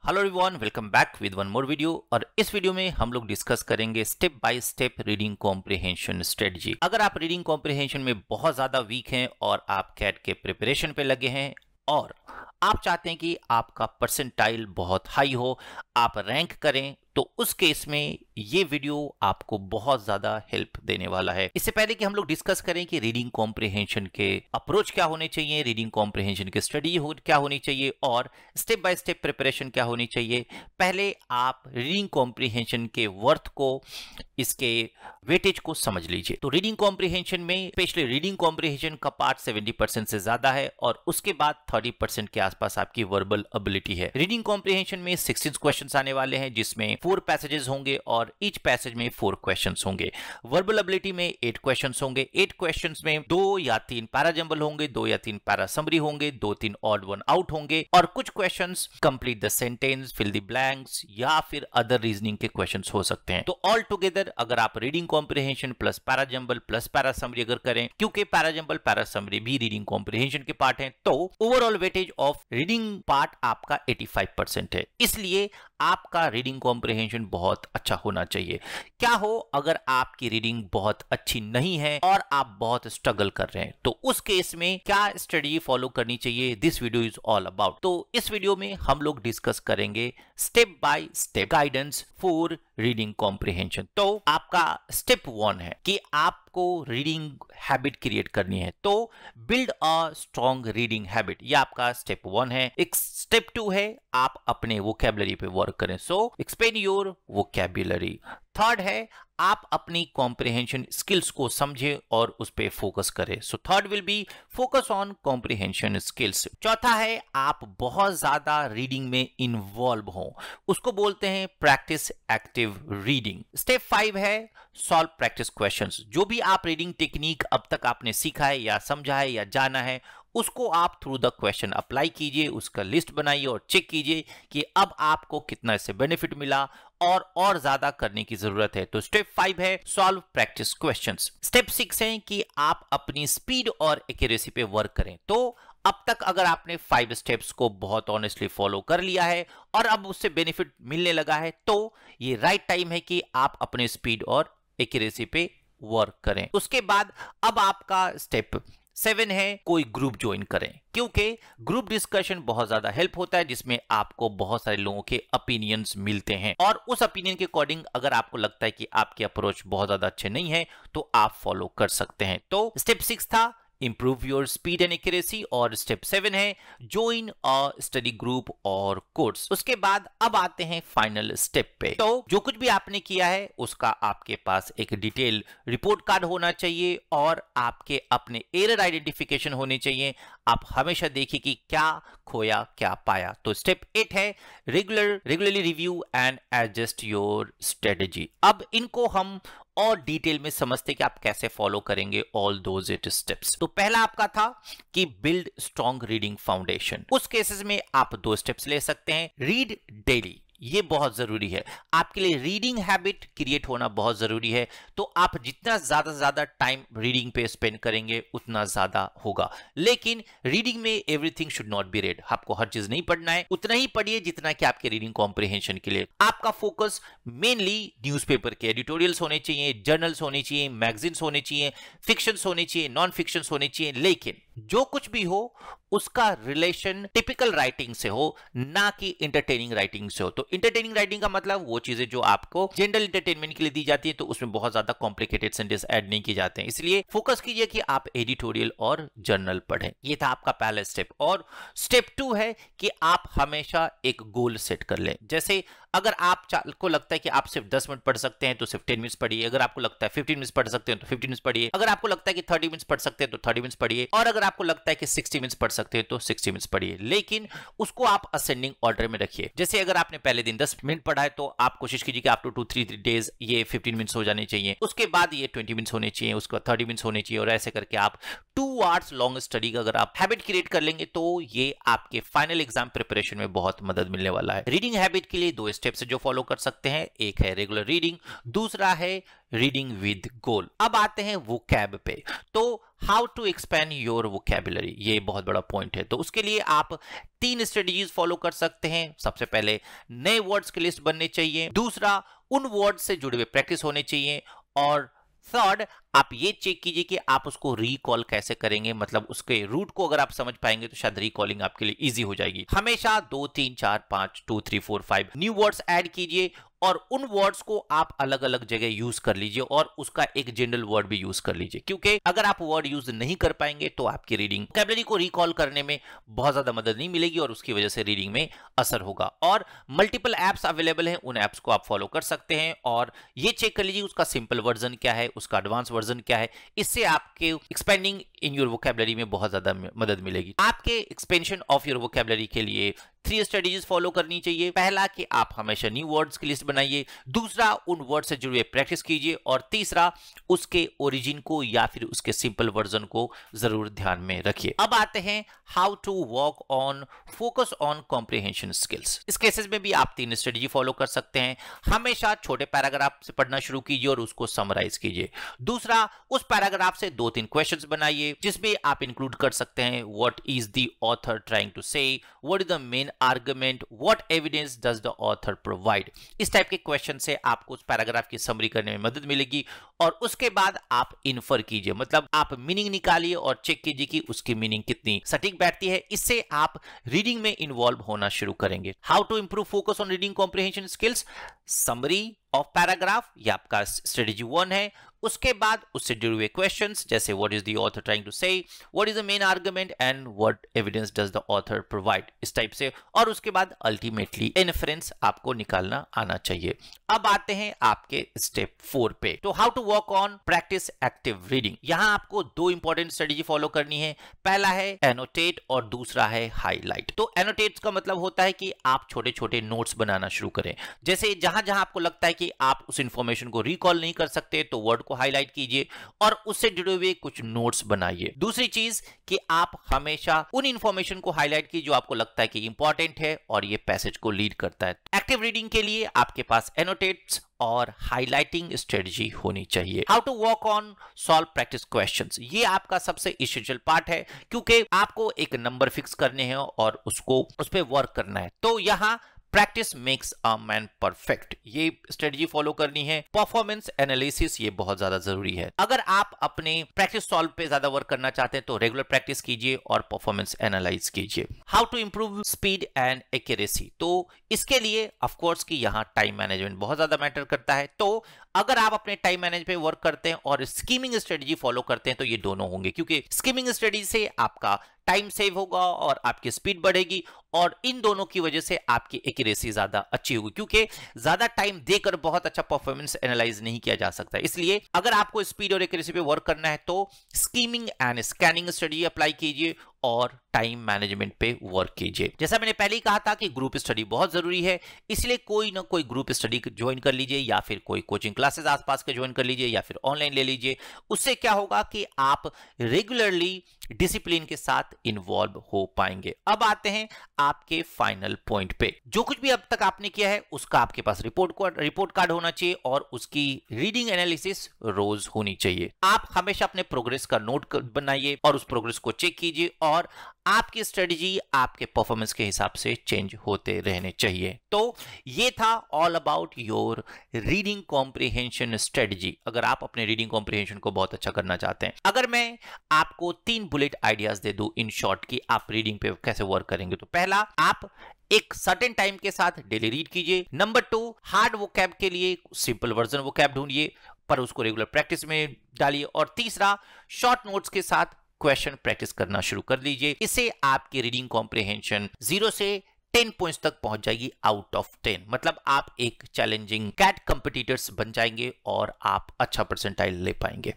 Hello everyone, welcome back with one more video. और इस video में हम लोग डिस्कस करेंगे step by step reading comprehension strategy. अगर आप रीडिंग कॉम्प्रिहेंशन में बहुत ज्यादा वीक हैं और आप कैट के प्रिपरेशन पे लगे हैं और आप चाहते हैं कि आपका परसेंटाइल बहुत हाई हो, आप रैंक करें, तो उस केस में ये वीडियो आपको बहुत ज्यादा हेल्प देने वाला है। इससे पहले कि हम लोग डिस्कस करें कि रीडिंग कॉम्प्रिहेंशन के अप्रोच क्या होने चाहिए, रीडिंग कॉम्प्रिहेंशन की स्टडी क्या होनी चाहिए और स्टेप बाय स्टेप प्रिपरेशन क्या होनी चाहिए, पहले आप रीडिंग कॉम्प्रिहेंशन के वर्थ को, इसके वेटेज को समझ लीजिए। तो रीडिंग कॉम्प्रिहेंशन में स्पेशली रीडिंग कॉम्प्रिहेंशन का पार्ट 70% से ज्यादा है और उसके बाद 30% के आसपास आपकी वर्बल एबिलिटी है। रीडिंग कॉम्प्रिहेंशन में 16 क्वेश्चंस आने वाले हैं जिसमें 4 पैसेजेस होंगे और ईच पैसेज में 4 क्वेश्चंस होंगे। वर्बल एबिलिटी में 8 क्वेश्चंस होंगे। 8 क्वेश्चंस में 2 या 3 पैरा जंबल होंगे, 2 या 3 पैरा समरी होंगे, 2-3 ऑड वन आउट होंगे और कुछ questions complete the sentence, fill the blanks या फिर अदर रीजनिंग के क्वेश्चंस हो सकते हैं। तो ऑल टुगेदर अगर आप reading comprehension plus para jumble plus para summary अगर करें, क्योंकि पैरा जंबल पैरा समरी भी रीडिंग कॉम्प्रिहेंशन के पार्ट हैं, तो overall weightage of reading part आपका 85% है। इसलिए आपका रीडिंग कॉम्प्रिहेंशन बहुत अच्छा होना चाहिए। क्या हो अगर आपकी रीडिंग बहुत अच्छी नहीं है और आप बहुत स्ट्रगल कर रहे हैं, तो उस केस में क्या स्ट्रेटजी फॉलो करनी चाहिए, this video is all about. तो इस वीडियो में हम लोग डिस्कस करेंगे step by step guidance for reading comprehension. तो आपका स्टेप 1 है कि आपको रीडिंग हैबिट क्रिएट करनी है, तो build a strong reading habit, ये आपका स्टेप 1 है। एक स्टेप 2 है आप अपने वोकैबुलरी पे वर्क करें, सो एक्सपेंड योर वोकैबुलरी। थर्ड है आप अपनी कॉम्प्रिहेंशन स्किल्स को समझें और उस पे फोकस करें, so third will be focus on comprehension skills. चौथा है आप बहुत ज्यादा रीडिंग में इन्वॉल्व हो, उसको बोलते हैं प्रैक्टिस एक्टिव रीडिंग। स्टेप 5 है सॉल्व प्रैक्टिस क्वेश्चंस। जो भी आप रीडिंग टेक्निक अब तक आपने सीखा है या समझा है या जाना है, उसको आप थ्रू द क्वेश्चन अप्लाई कीजिए, उसका लिस्ट बनाइए और चेक कीजिए कि अब आपको कितना इससे बेनिफिट मिला और ज्यादा करने की जरूरत है। तो स्टेप 5 है सॉल्व प्रैक्टिस क्वेश्चंस। स्टेप 6 है कि आप अपनी स्पीड और एक्यूरेसी पे वर्क करें। तो अब तक अगर आपने 5 स्टेप्स को बहुत ऑनेस्टली फॉलो कर लिया है और अब उससे बेनिफिट मिलने लगा है, तो ये राइट टाइम है कि आप अपने स्पीड और एक्यूरेसी पे वर्क करें। उसके बाद अब आपका स्टेप 7 है कोई ग्रुप ज्वाइन करें, क्योंकि ग्रुप डिस्कशन बहुत ज्यादा हेल्प होता है जिसमें आपको बहुत सारे लोगों के ओपिनियंस मिलते हैं और उस ओपिनियन के अकॉर्डिंग अगर आपको लगता है कि आपके अप्रोच बहुत ज्यादा अच्छे नहीं है तो आप फॉलो कर सकते हैं। तो स्टेप 6 था improve your speed and accuracy और स्टेप 7 है ज्वाइन अ स्टडी ग्रुप और कोर्स। उसके बाद अब आते हैं फाइनल स्टेप पे। तो जो कुछ भी आपने किया है उसका आपके पास एक डिटेल रिपोर्ट कार्ड होना चाहिए और आपके अपने एरर आइडेंटिफिकेशन होने चाहिए। आप हमेशा देखिए कि क्या खोया क्या पाया। तो स्टेप 8 है regularly review and adjust your strategy. अब इनको हम और डिटेल में समझते कि आप कैसे फॉलो करेंगे ऑल दोज 8 स्टेप्स। तो पहला आपका था कि बिल्ड स्ट्रॉन्ग रीडिंग फाउंडेशन। उस केसेस में आप 2 स्टेप्स ले सकते हैं। रीड डेली, ये बहुत जरूरी है आपके लिए, रीडिंग हैबिट क्रिएट होना बहुत जरूरी है। तो आप जितना ज्यादा टाइम रीडिंग पे स्पेंड करेंगे उतना ज्यादा होगा। लेकिन रीडिंग में everything should not be red, आपको हर चीज नहीं पढ़ना है, उतना ही पढ़िए जितना कि आपके रीडिंग कॉम्प्रिहेंशन के लिए। आपका फोकस मेनली न्यूज़पेपर के एडिटोरियल्स होने चाहिए, जर्नल्स होने चाहिए, मैगजीन्स होने चाहिए, फिक्शंस होने चाहिए, नॉन फिक्शंस होने चाहिए, लेकिन जो कुछ भी हो उसका रिलेशन टिपिकल राइटिंग से हो, ना कि इंटरटेनिंग राइटिंग से हो। तो इंटरटेनिंग राइटिंग का मतलब वो चीजें जो आपको जनरल इंटरटेनमेंट के लिए दी जाती है, तो उसमें बहुत ज्यादा कॉम्प्लिकेटेड सेंटेंस ऐड नहीं किए जाते हैं। इसलिए फोकस कीजिए कि आप एडिटोरियल और जर्नल पढ़ें। ये था आपका पहला स्टेप। और स्टेप 2 है कि आप हमेशा एक गोल सेट कर लें। जैसे अगर आपको लगता है कि आप सिर्फ 10 मिनट पढ़ सकते हैं तो सिर्फ 10 मिनट्स पढ़िए, अगर आपको लगता है 15 मिनट्स पढ़ सकते हैं तो 15 मिनट्स पढ़िए, अगर आपको लगता है कि 30 मिनट्स पढ़ सकते हैं तो 30 मिनट्स पढ़िए, और अगर आपको लगता है कि 60 मिनट्स पढ़ सकते हैं तो 60 मिनट्स पढ़िए। लेकिन उसको आप असेंडिंग ऑर्डर में रखिए। जैसे अगर आपने पहले दिन 10 मिनट पढ़ा है तो आप कोशिश कीजिए कि आफ्टर 2-3 डेज ये 15 मिनट्स हो जाने चाहिए, उसके बाद ये 20 मिनट्स होने चाहिए, उसके बाद 30 मिनट्स होने चाहिए, और ऐसे करके आप 2 आवर्स लॉन्ग स्टडी का अगर आप हैबिट क्रिएट कर लेंगे तो ये आपके फाइनल एग्जाम प्रिपरेशन में बहुत मदद मिलने वाला है। रीडिंग हैबिट के लिए 2 स्टेप्स जो फॉलो कर सकते हैं, एक है रेगुलर रीडिंग, दूसरा है रीडिंग विद गोल। अब आते हैं वोकैब पे। तो how to expand your vocabulary, ये बहुत बड़ा पॉइंट है। तो उसके लिए आप 3 स्ट्रेटजीज फॉलो कर सकते हैं। सबसे पहले नए वर्ड्स की लिस्ट बननी चाहिए, दूसरा उन वर्ड्स से जुड़े हुए प्रैक्टिस होने चाहिए, और थर्ड आप ये चेक कीजिए कि आप उसको रिकॉल कैसे करेंगे, मतलब उसके रूट को अगर आप समझ पाएंगे तो शायद रिकॉलिंग आपके लिए इजी हो जाएगी। हमेशा 2 3 4 5 2 3 4 5 न्यू वर्ड्स ऐड कीजिए और उन वर्ड्स को आप अलग अलग जगह यूज कर लीजिए और उसका एक जनरल वर्ड भी यूज कर लीजिए, क्योंकि अगर आप वर्ड यूज नहीं कर पाएंगे तो आपकी रीडिंग वोकैबुलरी को रिकॉल करने में बहुत ज्यादा मदद नहीं मिलेगी और उसकी वजह से रीडिंग में असर होगा। और मल्टीपल एप्स अवेलेबल हैं, उन एप्स को आप फॉलो कर सकते हैं और ये चेक कर लीजिए उसका सिंपल वर्जन क्या है, उसका एडवांस वर्जन क्या है। इससे आपके एक्सपेंडिंग इन योर वोकैबुलरी में बहुत ज्यादा मदद मिलेगी। आपके एक्सपेंशन ऑफ योर वोकैबुलरी के लिए 3 स्ट्रेटजीज फॉलो करनी चाहिए। पहला कि आप हमेशा न्यू वर्ड्स की लिस्ट बनाइए, दूसरा उन वर्ड से जुड़े प्रैक्टिस कीजिए, और तीसरा उसके ओरिजिन को या फिर उसके सिंपल वर्जन को जरूर ध्यान में रखिए। अब आते हैं how to work on focus on comprehension skills. इस केसेस में भी आप 3 स्ट्रेटजी फॉलो कर सकते हैं। हमेशा छोटे पैराग्राफ से पढ़ना शुरू कीजिए और उसको समराइज कीजिए। दूसरा, उस पैराग्राफ से 2-3 क्वेश्चंस बनाइए जिसमें आप इंक्लूड कर सकते हैं what is the author trying to say, what is the main argument, what evidence does the author provide. इस टाइप के क्वेश्चन से आपको उस पैराग्राफ की समरी करने में मदद मिलेगी और उसके बाद आप इन्फर कीजिए, मतलब आप मीनिंग निकालिए और चेक कीजिए कि उसकी मीनिंग कितनी सटीक बैठती है। इससे आप रीडिंग में इन्वॉल्व होना शुरू करेंगे। How to improve focus on reading comprehension skills, summary of paragraph, ये आपका स्ट्रेटजी 1 है। उसके बाद उससे जुड़े हुए क्वेश्चंस जैसे what is the author trying to say, what is the main argument and what evidence does the author provide, इस टाइप से। और उसके बाद अल्टीमेटली इन्फरेंस आपको निकालना आना चाहिए। अब आते हैं आपके स्टेप 4 पे। तो how to work on practice active reading. यहां आपको 2 इंपॉर्टेंट स्ट्रेटजी फॉलो करनी है। पहला है एनोटेट और दूसरा है हाईलाइट। तो एनोटेट का मतलब होता है कि आप छोटे छोटे नोट्स बनाना शुरू करें। जैसे जहां जहां आपको लगता है कि आप उस इंफॉर्मेशन को रिकॉल नहीं कर सकते तो वर्ड को हाईलाइट कीजिए और उससे जुड़े हुए कुछ नोट्स बनाइए। दूसरी चीज कि आप हमेशा उन इंफॉर्मेशन को हाईलाइट कीजिए जो आपको लगता है कि इंपॉर्टेंट है और ये पैसेज को लीड करता है। एक्टिव रीडिंग के लिए आपके पास एनोटेट्स और हाईलाइटिंग स्ट्रेटजी होनी चाहिए। How to work on solve practice questions, ये आपका सबसे इसेंशियल पार्ट है क्योंकि आपको एक नंबर फिक्स करने हैं और उसको उस पर वर्क करना है। तो यहां practice makes a man perfect, ये स्ट्रेटजी फॉलो करनी है। परफॉर्मेंस एनालिसिस ये बहुत ज्यादा जरूरी है। अगर आप अपने प्रैक्टिस सॉल्व पे ज्यादा वर्क करना चाहते हैं तो रेगुलर प्रैक्टिस कीजिए और परफॉर्मेंस एनालाइज कीजिए। How to improve speed and accuracy, तो इसके लिए ऑफ कोर्स कि यहाँ टाइम मैनेजमेंट बहुत ज्यादा मैटर करता है। तो अगर आप अपने टाइम मैनेज पे वर्क करते हैं और स्कीमिंग स्ट्रेटजी फॉलो करते हैं तो ये दोनों होंगे, क्योंकि स्कीमिंग स्ट्रेटजी से आपका टाइम सेव होगा और आपकी स्पीड बढ़ेगी और इन दोनों की वजह से आपकी एक्यूरेसी ज्यादा अच्छी होगी, क्योंकि ज्यादा टाइम देकर बहुत अच्छा परफॉर्मेंस एनालाइज नहीं किया जा सकता। इसलिए अगर आपको स्पीड और एक्यूरेसी पे वर्क करना है तो skimming and scanning strategy apply कीजिए और टाइम मैनेजमेंट पे वर्क कीजिए। जैसा मैंने पहले ही कहा था कि ग्रुप स्टडी बहुत जरूरी है, इसलिए कोई ना कोई ग्रुप स्टडी ज्वाइन कर लीजिए या फिर कोई कोचिंग क्लासेस आसपास के ज्वाइन कर लीजिए या फिर ऑनलाइन ले लीजिए। उससे क्या होगा कि आप रेगुलरली डिसिप्लिन के साथ इन्वॉल्व हो पाएंगे। अब आते हैं आपके फाइनल पॉइंट पे। जो कुछ भी अब तक आपने किया है उसका आपके पास रिपोर्ट कार्ड होना चाहिए और उसकी रीडिंग एनालिसिस रोज होनी चाहिए। आप हमेशा अपने प्रोग्रेस का नोट बनाइए और उस प्रोग्रेस को चेक कीजिए और आपकी स्ट्रेटजी आपके परफॉर्मेंस के हिसाब से चेंज होते रहने चाहिए। तो ये था all about your reading comprehension strategy, अगर आप अपने रीडिंग कॉम्प्रिहेंशन को बहुत अच्छा करना चाहते हैं। अगर मैं आपको 3 बुलेट आइडियाज दे दूं इन शॉर्ट कि आप रीडिंग पे कैसे वर्क करेंगे, तो पहला, आप एक सर्टेन टाइम के साथ डेली रीड कीजिए। नंबर 2, हार्ड वोकैब के लिए सिंपल वर्जन वोकैब ढूंढिए पर उसको रेगुलर प्रैक्टिस में डालिए। और तीसरा, शॉर्ट नोट्स के साथ क्वेश्चन प्रैक्टिस करना शुरू कर लीजिए। इससे आपकी रीडिंग कॉम्प्रिहेंशन 0 से 10 पॉइंट्स तक पहुंच जाएगी आउट ऑफ 10, मतलब आप एक चैलेंजिंग कैट कंपटीटर्स बन जाएंगे और आप अच्छा परसेंटाइल ले पाएंगे।